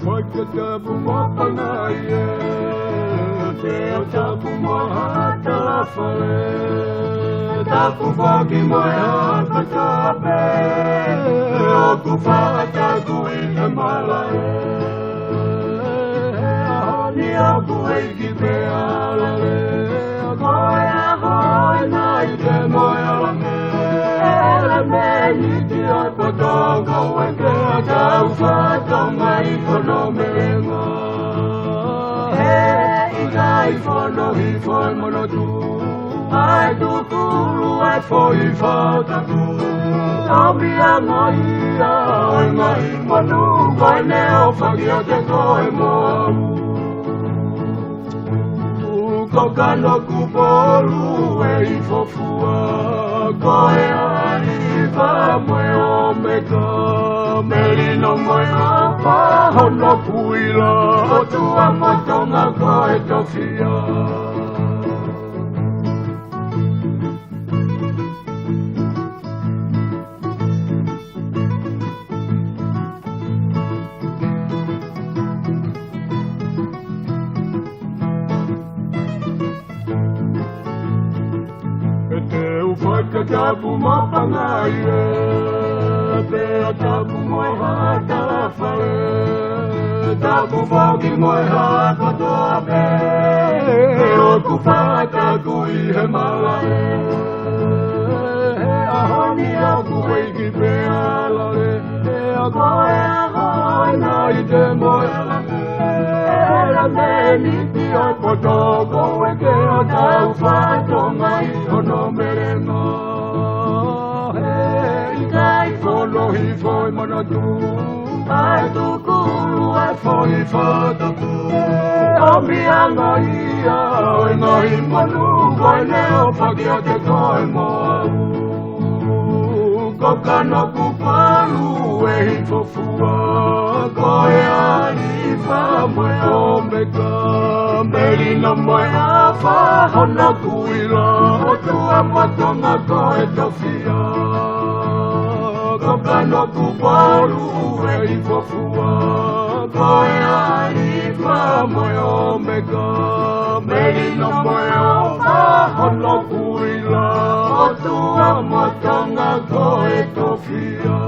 Tabu mapanaye, teo tabu mahata la fale, tabu bagi moya katabe, aku fata kuina malae, ni aku egi be alale, moya hoi na ide moya lame ni dia patongo wenge atau fata mai kono menga. Ai fono hi mono tu, ai tu kuru ai foi falta tu. Ami amai ai manu vai neo fagia te koe mo. Kokano kupolu e fofua, koe ai va moe omega, merino moe apa hono puila, o tua matonga koe tofia. Tabu mapangaye, pea tabu moe hata la fale, tabu bagi moe hata toabe, peo kupata kui he malae, ahoni aku egi pea lale, pea koe ahoi na ide moe lame ni tio potoko weke o tau fato mai ono merenga. Hi foi mono tu, ai tu kuru ai foi foto tu. Ami anga ia, ngai manu vai neo fagia te koe mo. Kokano kupalu e hi fofua, koe ai fa moe omega, merino moe afa hono kuila, o tua matonga koe tofia. Kokano kupalu e fofua, koe ai fa moe omega, merino moe afa hono kuila, o tua matonga koe tofia.